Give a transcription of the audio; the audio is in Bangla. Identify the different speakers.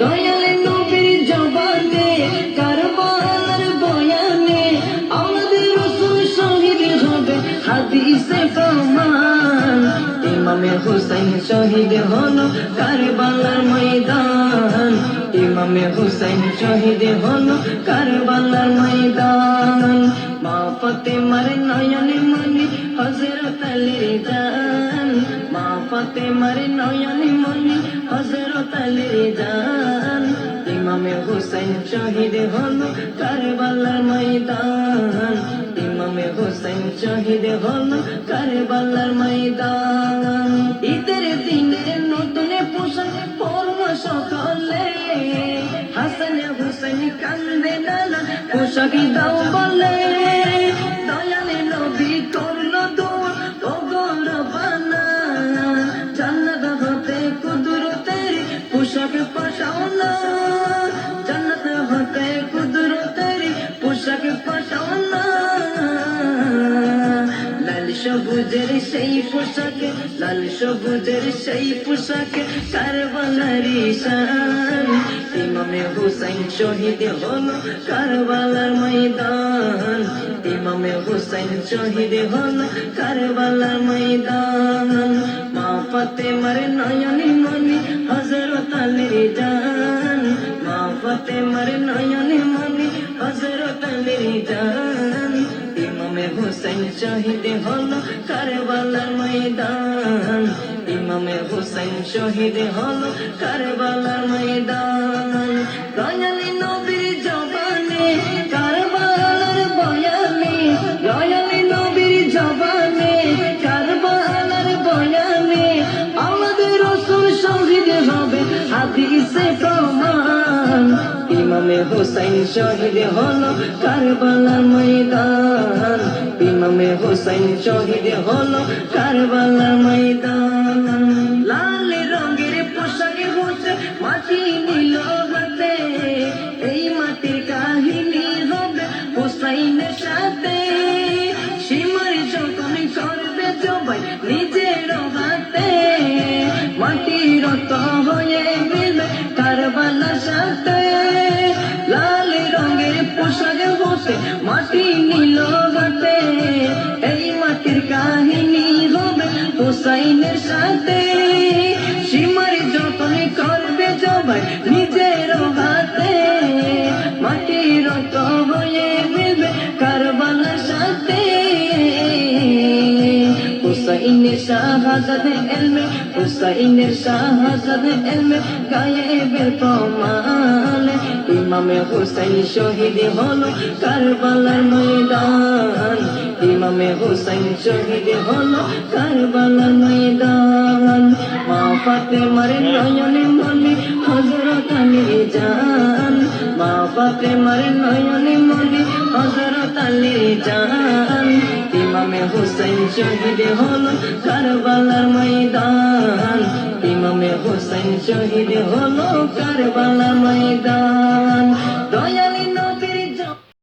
Speaker 1: দয়ালে নবীর জবানে কারবালার বয়ানে আমাদের রাসূল শহীদ হবে হাদিসে প্রমাণ। ইমামে হুসাইন শহীদ হলো কারবালার ময়দান, ইমামে হুসাইন শহীদ হলো কারবালার ময়দান। মা ফাতেমার নয়নে মনি হযরত আলীর জান, মা ফাতেমার নয়নে মনি হযরত আলীর জান। ইমামে হুসাইন শহীদ হলো কারবালার ময়দান, ইমামে হুসাইন শহীদ হলো কারবালার ময়দান। ঈদের দিনে নতুন পোশাক পরলো সকলে, হাসান হুসাইন কান্দে নানা পোশাক দাও বলে। দয়ালে নবী করলো দোয়া ও গো রব্বানা, জান্নাত হতে কুদরতের পোশাক পাঠাও না, জান্নাত হতে কুদরতের পোশাক পাঠাও না। লাল সবুজের সেই পোশাকে, লাল সবুজের সেই পোশাকে কারবালার ঈশান। ইমামে হুসাইন শহীদ হলো কারবালার ময়দান, ইমামে হুসাইন শহীদ হলো কারবালার ময়দান। মা ফাতেমার নয়নে মনি হযরত আলীর জান, মা ফাতেমার নয়নে মনি হযরত আলীর জান। ইমামে হুসাইন শহীদ হলো কারবালার ময়দান, ইমামে হুসাইন শহীদ হলো কারবালার ময়দান। দয়ালে নবীর জবানে কারবালার বয়ানে, দয়ালে নবীর জবানে কারবালার বয়ানে আমাদের রাসূল শহীদ হবে হাদিসে প্রমাণ। ইমামে হুসাইন শহীদ হলো কারবালার ময়দান, ইমামে হুসাইন শহীদ হলো কারবালার ময়দান। লাল রঙের পোশাকে বসে মাটি নিল হাতে, এই মাটির কাহিনী হবে হুসাইনের সাথে। সীমার যখন করবে জবাই নিজের হাতে, মাটি রত হয়ে মিলবে কারবালার সাথে। লাল রঙের পোশাকে বসে মাটি নিল হাতে, এই মাটির কাহিনী হবে হুসাইনের সাথে। সীমার যখন করবে জবাই নিজের হাতে, মাটি রত হয়ে মিলবে কারবালার সাথে। হুসাইনের শাহাদাত ইলমে, হুসাইনের শাহাদাত ইলমে গায়েবের প্রমাণ। ইমামে হুসাইন শহীদ হলো কারবালার ময়দান, ইমামে হুসাইন শহীদ হলো কারবালার ময়দান। মা ফাতেমার নয়নে মনি হযরত আলীর জান, মা ফাতেমার নয়নে মনি হযরত আলীর জান। ইমামে হুসাইন শহীদ হলো কারবালার ময়দান, ইমামে হুসাইন শহীদ হলো কারবালার ময়দান।